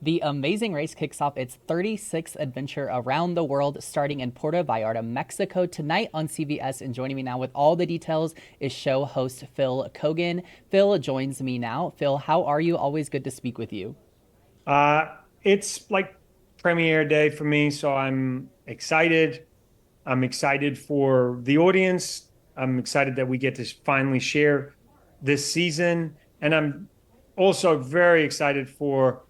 The Amazing Race kicks off its 36th adventure around the world, starting in Puerto Vallarta, Mexico, tonight on CBS. And joining me now with all the details is show host Phil Keoghan. Phil joins me now. Phil, how are you? Always good to speak with you. It's like premiere day for me, so I'm excited. I'm excited for the audience. I'm excited that we get to finally share this season. And I'm also very excited for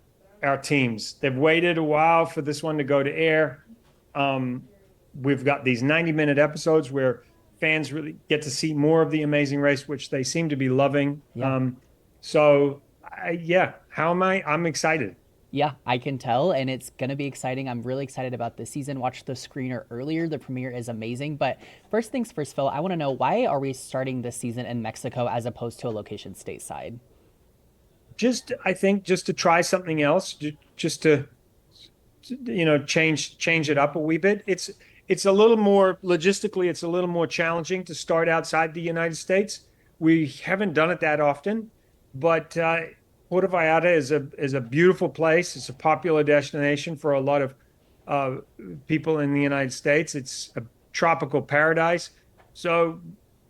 our teams. They've waited a while for this one to go to air. Um, we've got these 90-minute episodes where fans really get to see more of the Amazing Race, which they seem to be loving. Yeah. Yeah, how am I? I'm excited. Yeah, I can tell, and it's going to be exciting. I'm really excited about this season. Watched the screener earlier. The premiere is amazing. But first things first, Phil, I want to know, why are we starting this season in Mexico as opposed to a location stateside? I think just to try something else, just to change it up a wee bit. It's a little more logistically, it's a little more challenging to start outside the United States. We haven't done it that often, but Puerto Vallarta is a beautiful place. It's a popular destination for a lot of uh, people in the United States. It's a tropical paradise. So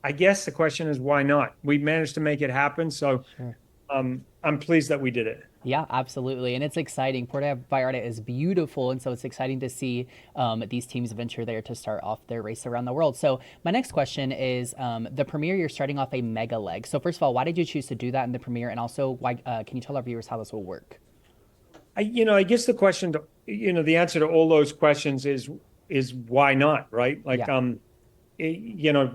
I guess the question is, why not? We managed to make it happen. So Sure. I'm pleased that we did it. Yeah, absolutely. And it's exciting. Puerto Vallarta is beautiful. And so it's exciting to see these teams venture there to start off their race around the world. So, my next question is the premiere, you're starting off a mega leg. So, first of all, why did you choose to do that in the premiere? And also, why can you tell our viewers how this will work? I guess the question to, the answer to all those questions is why not, right? Yeah.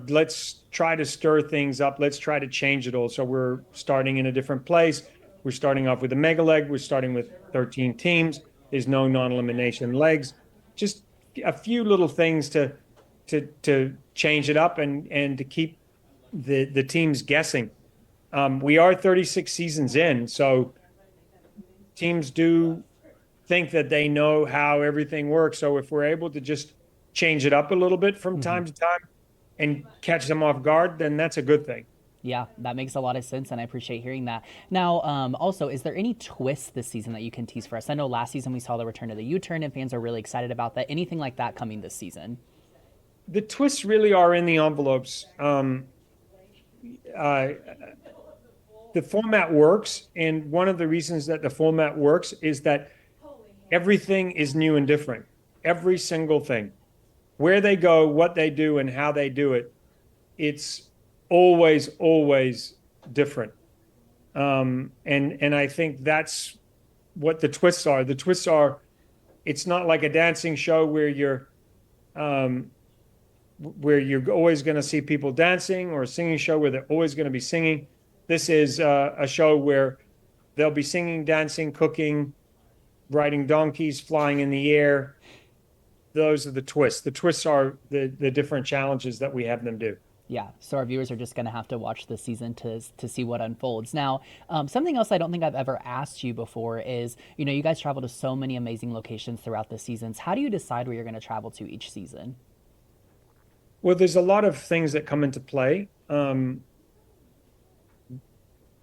Let's try to stir things up. Let's try to change it all. So we're starting in a different place. We're starting off with a mega leg. We're starting with 13 teams. There's no non-elimination legs. Just a few little things to change it up and to keep the teams guessing. We are 36 seasons in, so teams do think that they know how everything works. So if we're able to just change it up a little bit from Hmm. time to time and catch them off guard, then that's a good thing. Yeah, that makes a lot of sense, and I appreciate hearing that. Now, also, is there any twists this season that you can tease for us? I know last season we saw the return of the U-turn, and fans are really excited about that. Anything like that coming this season? The twists really are in the envelopes. Uh, the format works, and one of the reasons that the format works is that everything is new and different. Every single thing, where they go, what they do, and how they do it, it's always different. And I think that's what the twists are. The twists are, it's not like a dancing show um, where you're always going to see people dancing, or a singing show where they're always going to be singing. This is a show where they'll be singing, dancing, cooking, riding donkeys, flying in the air. Those are the twists. The twists are the different challenges that we have them do. Yeah, so our viewers are just going to have to watch this season to see what unfolds. Now, something else I don't think I've ever asked you before is, you guys travel to so many amazing locations throughout the seasons. How do you decide where you're going to travel to each season? Well, there's a lot of things that come into play.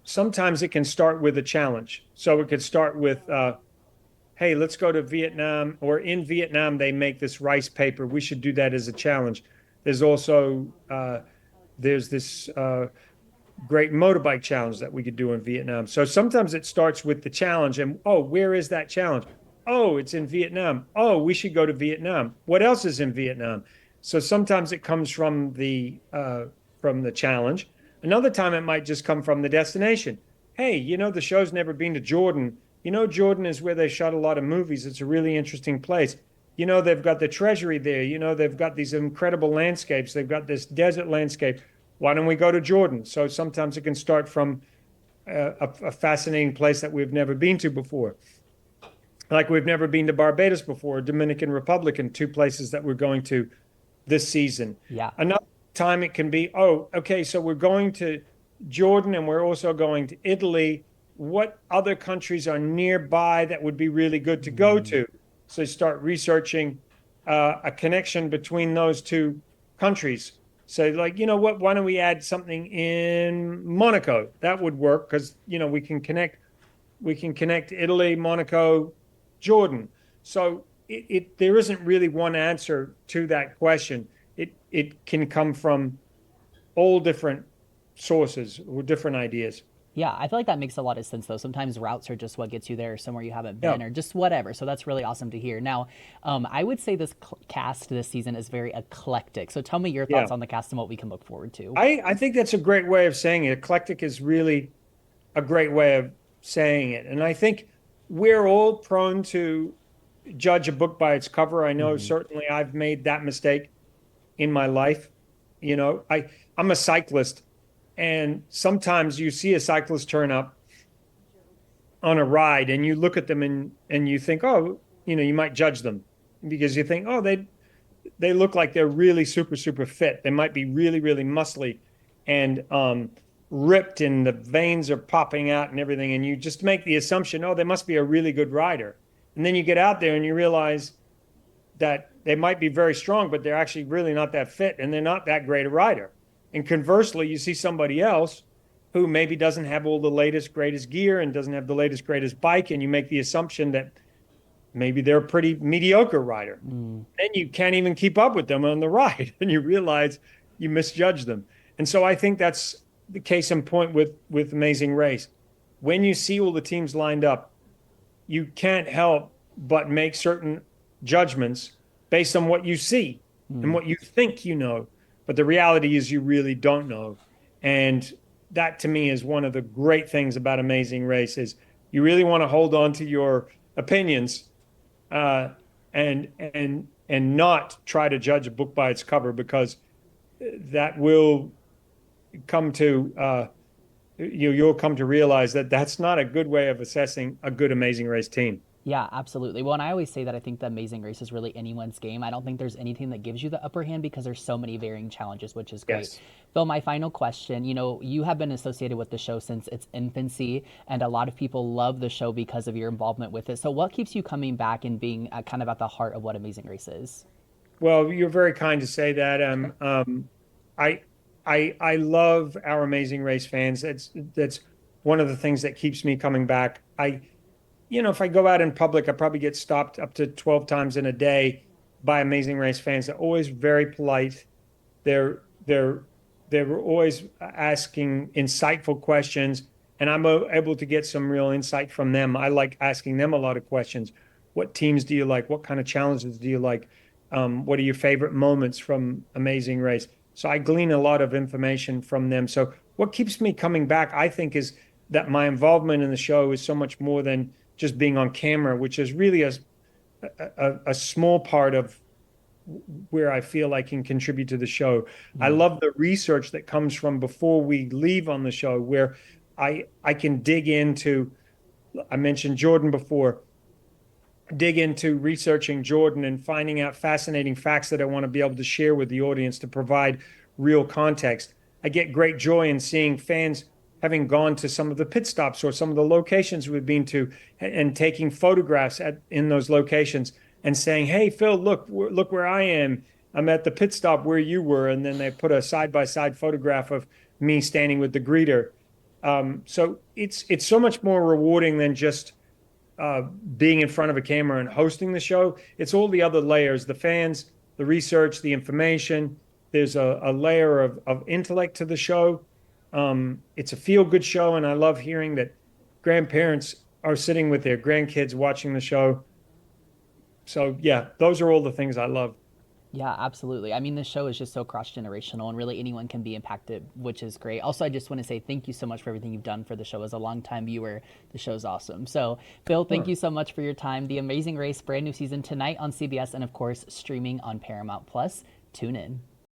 Sometimes it can start with a challenge. So it could start with, hey, let's go to Vietnam, or in Vietnam, they make this rice paper. We should do that as a challenge. There's also, there's this great motorbike challenge that we could do in Vietnam. So sometimes it starts with the challenge, and oh, where is that challenge? Oh, it's in Vietnam. Oh, we should go to Vietnam. What else is in Vietnam? So sometimes it comes from the challenge. Another time it might just come from the destination. Hey, the show's never been to Jordan. Jordan is where they shot a lot of movies. It's a really interesting place. They've got the treasury there. They've got these incredible landscapes. They've got this desert landscape. Why don't we go to Jordan? So sometimes it can start from a fascinating place that we've never been to before. Like we've never been to Barbados before, Dominican Republic, and two places that we're going to this season. Yeah. Another time it can be, oh, okay, so we're going to Jordan and we're also going to Italy. What other countries are nearby that would be really good to go Mm. to? So you start researching a connection between those two countries. So, like, what? Why don't we add something in Monaco? That would work because we can connect Italy, Monaco, Jordan. So there isn't really one answer to that question. It can come from all different sources or different ideas. Yeah, I feel like that makes a lot of sense though. Sometimes routes are just what gets you there, somewhere you haven't Yeah, been, or just whatever. So that's really awesome to hear. Now, I would say this cast this season is very eclectic. So tell me your yeah. thoughts on the cast and what we can look forward to. I think that's a great way of saying it. Eclectic is really a great way of saying it. And I think we're all prone to judge a book by its cover. I know Hmm. certainly I've made that mistake in my life. I'm a cyclist, and sometimes you see a cyclist turn up on a ride and you look at them and you think, oh, you might judge them because you think, oh, they look like they're really super, super fit. They might be really, really muscly and ripped, and the veins are popping out and everything. And you just make the assumption, oh, they must be a really good rider. And then you get out there and you realize that they might be very strong, but they're actually really not that fit and they're not that great a rider. And conversely, you see somebody else who maybe doesn't have all the latest, greatest gear and doesn't have the latest, greatest bike. And you make the assumption that maybe they're a pretty mediocre rider. Mm. Then you can't even keep up with them on the ride, and you realize you misjudged them. And so I think that's the case in point with Amazing Race. When you see all the teams lined up, you can't help but make certain judgments based on what you see and Mm. what you think you know. But the reality is you really don't know. And that to me is one of the great things about Amazing Race is you really want to hold on to your opinions uh, and not try to judge a book by its cover because that will come to you'll come to realize that that's not a good way of assessing a good Amazing Race team. Yeah, absolutely. Well, and I always say that I think the Amazing Race is really anyone's game. I don't think there's anything that gives you the upper hand because there's so many varying challenges, which is great. Yes. Phil, my final question, you have been associated with the show since its infancy, and a lot of people love the show because of your involvement with it. So what keeps you coming back and being kind of at the heart of what Amazing Race is? Well, you're very kind to say that. I I love our Amazing Race fans. That's one of the things that keeps me coming back. If I go out in public, I probably get stopped up to 12 times in a day by Amazing Race fans. They're always very polite. They're they're they're always asking insightful questions, and I'm able to get some real insight from them. I like asking them a lot of questions. What teams do you like? What kind of challenges do you like? What are your favorite moments from Amazing Race? So I glean a lot of information from them. So what keeps me coming back, I think, is that my involvement in the show is so much more than just being on camera, which is really a small part of where I feel I can contribute to the show. I Mm. love the research that comes from before we leave on the show, where I can dig into. I mentioned Jordan before. Dig into researching Jordan and finding out fascinating facts that I want to be able to share with the audience to provide real context. I get great joy in seeing fans having gone to some of the pit stops or some of the locations we've been to and taking photographs in those locations and saying, "Hey, Phil, look where I am. I'm at the pit stop where you were." And then they put a side by side photograph of me standing with the greeter. So it's so much more rewarding than just being in front of a camera and hosting the show. It's all the other layers, the fans, the research, the information. There's a layer of intellect to the show. It's a feel good show. And I love hearing that grandparents are sitting with their grandkids watching the show. So, yeah, those are all the things I love. Yeah, absolutely. I mean, the show is just so cross generational, and really anyone can be impacted, which is great. Also, I just want to say thank you so much for everything you've done for the show. As a longtime viewer, the show's awesome. So, Phil, thank Sure. you so much for your time. The Amazing Race, brand new season tonight on CBS, and of course, streaming on Paramount Plus. Tune in.